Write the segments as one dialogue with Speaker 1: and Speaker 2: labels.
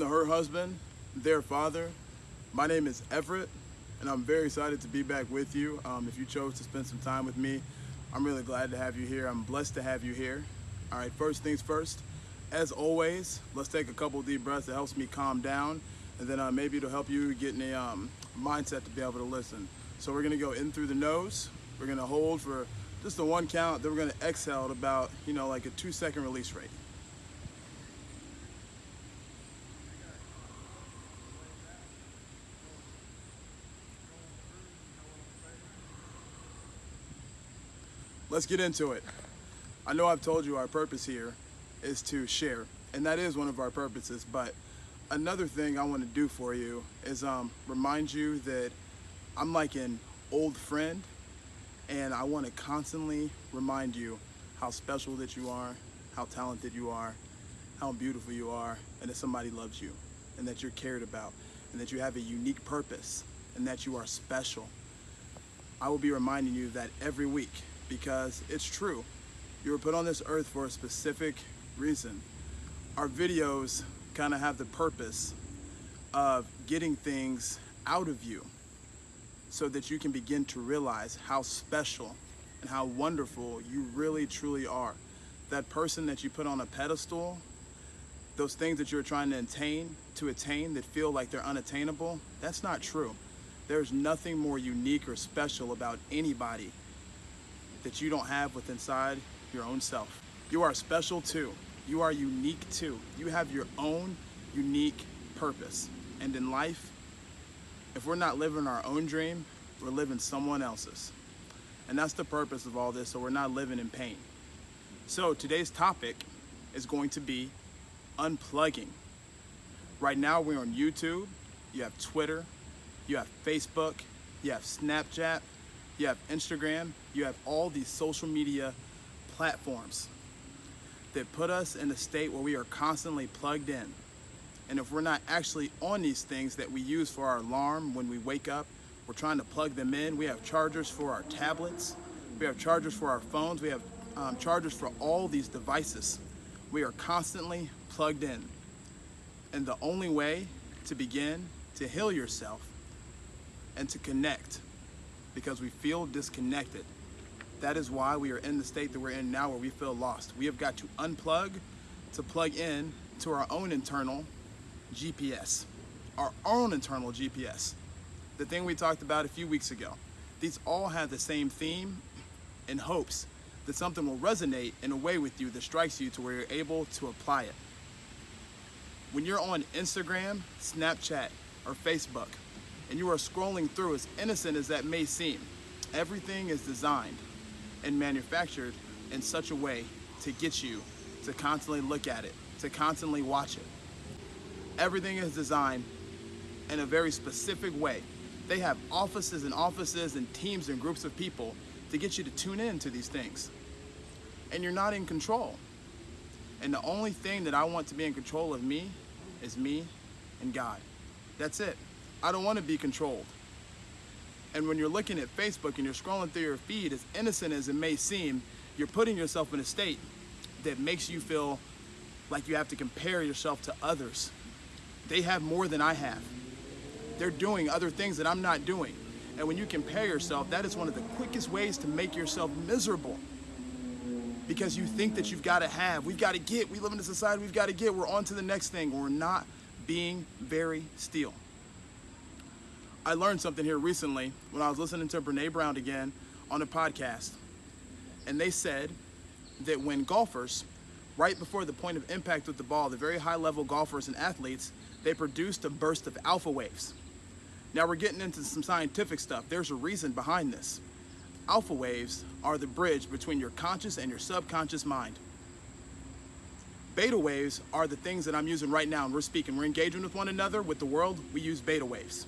Speaker 1: her husband, their father. My name is Everett, and I'm very excited to be back with you. If you chose to spend some time with me, I'm really glad to have you here. I'm blessed to have you here. All right, first things first. As always, let's take a couple deep breaths. That helps me calm down, and then maybe it'll help you get in a mindset to be able to listen. So we're gonna go in through the nose. We're gonna hold for just the one count. Then we're gonna exhale at about, like a 2-second release rate. Let's get into it. I know I've told you our purpose here is to share, and that is one of our purposes, but another thing I want to do for you is remind you that I'm like an old friend, and I want to constantly remind you how special that you are, how talented you are, how beautiful you are, and that somebody loves you, and that you're cared about, and that you have a unique purpose, and that you are special. I will be reminding you that every week, because it's true. You were put on this earth for a specific reason. Our videos kind of have the purpose of getting things out of you so that you can begin to realize how special and how wonderful you really truly are. That person that you put on a pedestal, those things that you're trying to attain that feel like they're unattainable, that's not true. There's nothing more unique or special about anybody that you don't have within inside your own self. You are special too. You are unique too. You have your own unique purpose. And in life, if we're not living our own dream, we're living someone else's. And that's the purpose of all this, so we're not living in pain. So today's topic is going to be unplugging. Right now we're on YouTube, you have Twitter, you have Facebook, you have Snapchat, you have Instagram, you have all these social media platforms that put us in a state where we are constantly plugged in. And if we're not actually on these things that we use for our alarm when we wake up, we're trying to plug them in. We have chargers for our tablets, we have chargers for our phones, we have chargers for all these devices. We are constantly plugged in. And the only way to begin to heal yourself and to connect, because we feel disconnected. That is why we are in the state that we're in now, where we feel lost. We have got to unplug to plug in to our own internal GPS, our own internal GPS. The thing we talked about a few weeks ago. These all have the same theme in hopes that something will resonate in a way with you that strikes you to where you're able to apply it. When you're on Instagram, Snapchat, or Facebook, and you are scrolling through, as innocent as that may seem, everything is designed and manufactured in such a way to get you to constantly look at it, to constantly watch it. Everything is designed in a very specific way. They have offices and teams and groups of people to get you to tune in to these things. And you're not in control. And the only thing that I want to be in control of me is me and God. That's it. I don't want to be controlled. And when you're looking at Facebook and you're scrolling through your feed, as innocent as it may seem, you're putting yourself in a state that makes you feel like you have to compare yourself to others. They have more than I have. They're doing other things that I'm not doing. And when you compare yourself, that is one of the quickest ways to make yourself miserable. Because you think that you've got to have, we've got to get, we live in a society, we've got to get, we're on to the next thing. We're not being very still. I learned something here recently when I was listening to Brene Brown again on a podcast. And they said that when golfers, right before the point of impact with the ball, the very high level golfers and athletes, they produced a burst of alpha waves. Now we're getting into some scientific stuff. There's a reason behind this. Alpha waves are the bridge between your conscious and your subconscious mind. Beta waves are the things that I'm using right now, and we're speaking, we're engaging with one another, with the world, we use beta waves.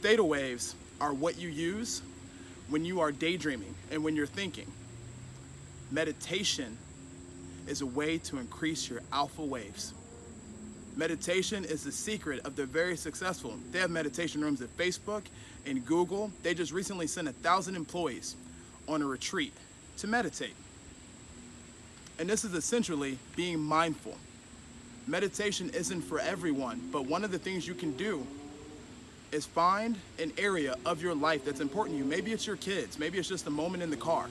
Speaker 1: Theta waves are what you use when you are daydreaming and when you're thinking. Meditation is a way to increase your alpha waves. Meditation is the secret of the very successful. They have meditation rooms at Facebook and Google. They just recently sent 1,000 employees on a retreat to meditate. And this is essentially being mindful. Meditation isn't for everyone, but one of the things you can do is find an area of your life that's important to you. Maybe it's your kids, maybe it's just a moment in the car,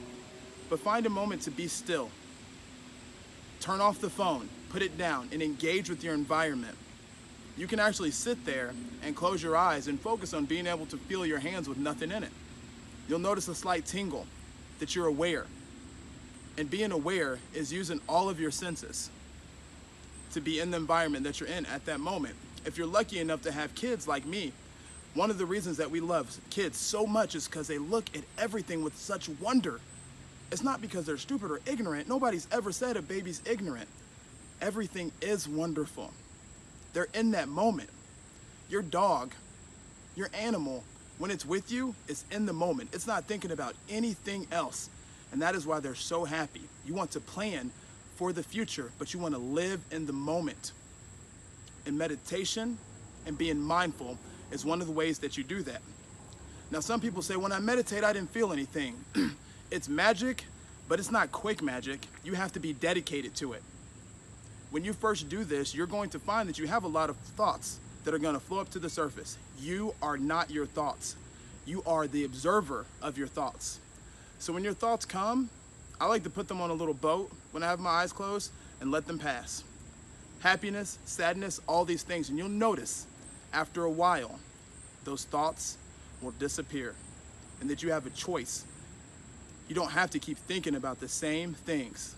Speaker 1: but find a moment to be still. Turn off the phone, put it down, and engage with your environment. You can actually sit there and close your eyes and focus on being able to feel your hands with nothing in it. You'll notice a slight tingle that you're aware. And being aware is using all of your senses to be in the environment that you're in at that moment. If you're lucky enough to have kids like me, one of the reasons that we love kids so much is because they look at everything with such wonder. It's not because they're stupid or ignorant. Nobody's ever said a baby's ignorant. Everything is wonderful. They're in that moment. Your dog, your animal, when it's with you, it's in the moment. It's not thinking about anything else. And that is why they're so happy. You want to plan for the future, but you want to live in the moment. And meditation and being mindful is one of the ways that you do that. Now, some people say, when I meditate, I didn't feel anything. It's magic, but it's not quick magic. You have to be dedicated to it. When you first do this, you're going to find that you have a lot of thoughts that are going to flow up to the surface. You are not your thoughts. You are the observer of your thoughts. So when your thoughts come, I like to put them on a little boat when I have my eyes closed and let them pass. Happiness, sadness, all these things. And you'll notice after a while, those thoughts will disappear and that you have a choice. You don't have to keep thinking about the same things.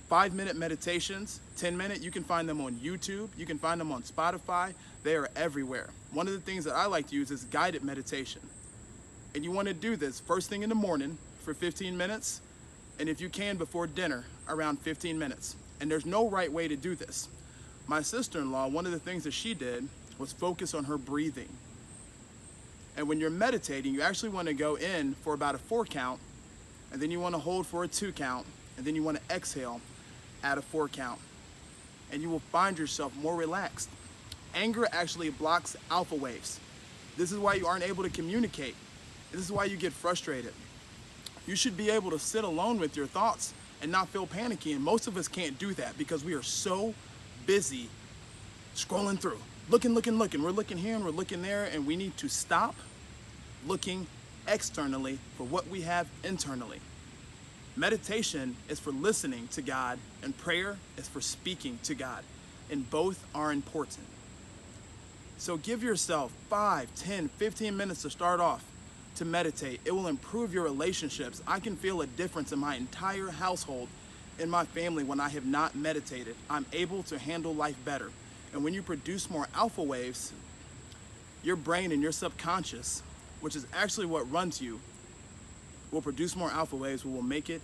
Speaker 1: 5-minute meditations, 10-minute, you can find them on YouTube, you can find them on Spotify, they are everywhere. One of the things that I like to use is guided meditation. And you want to do this first thing in the morning for 15 minutes, and if you can before dinner, around 15 minutes. And there's no right way to do this. My sister-in-law, one of the things that she did was focus on her breathing. And when you're meditating, you actually want to go in for about a 4 count, and then you want to hold for a 2 count, and then you want to exhale at a 4 count. And you will find yourself more relaxed. Anger actually blocks alpha waves. This is why you aren't able to communicate. This is why you get frustrated. You should be able to sit alone with your thoughts and not feel panicky. And most of us can't do that because we are so busy scrolling through, looking. We're looking here and we're looking there, and we need to stop looking externally for what we have internally. Meditation is for listening to God, and prayer is for speaking to God, and both are important. So give yourself 5, 10, 15 minutes to start off to meditate. It will improve your relationships. I can feel a difference in my entire household, in my family, when I have not meditated. I'm able to handle life better. And when you produce more alpha waves, your brain and your subconscious, which is actually what runs you, will produce more alpha waves, which will make it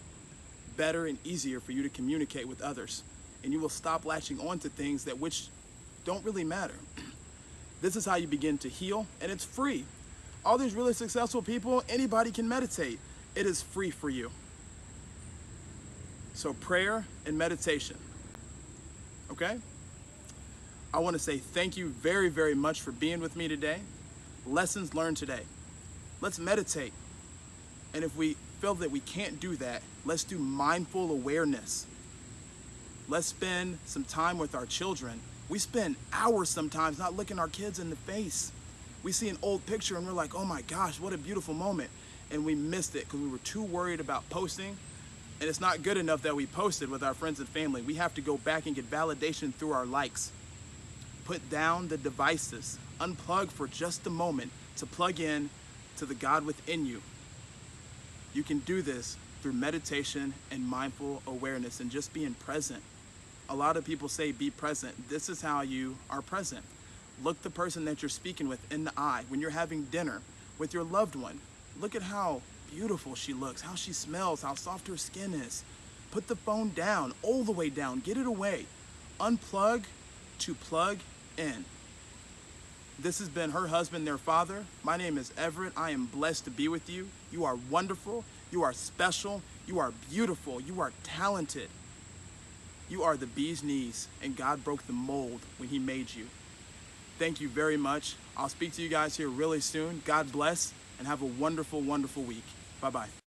Speaker 1: better and easier for you to communicate with others. And you will stop latching on to things that which don't really matter. This is how you begin to heal, and it's free. All these really successful people, anybody can meditate. It is free for you. So prayer and meditation, okay? I want to say thank you very, very much for being with me today. Lessons learned today. Let's meditate. And if we feel that we can't do that, let's do mindful awareness. Let's spend some time with our children. We spend hours sometimes not looking our kids in the face. We see an old picture and we're like, oh my gosh, what a beautiful moment. And we missed it because we were too worried about posting. And it's not good enough that we posted with our friends and family. We have to go back and get validation through our likes. Put down the devices. Unplug for just a moment to plug in to the God within you. You can do this through meditation and mindful awareness and just being present. A lot of people say be present. This is how you are present. Look the person that you're speaking with in the eye. When you're having dinner with your loved one, look at how beautiful she looks, how she smells, how soft her skin is. Put the phone down, all the way down, get it away. Unplug to plug in. This has been Her Husband, Their Father. My name is Everett. I am blessed to be with you. You are wonderful. You are special. You are beautiful. You are talented. You are the bee's knees, and God broke the mold when He made you. Thank you very much. I'll speak to you guys here really soon. God bless, and have a wonderful, wonderful week. Bye-bye.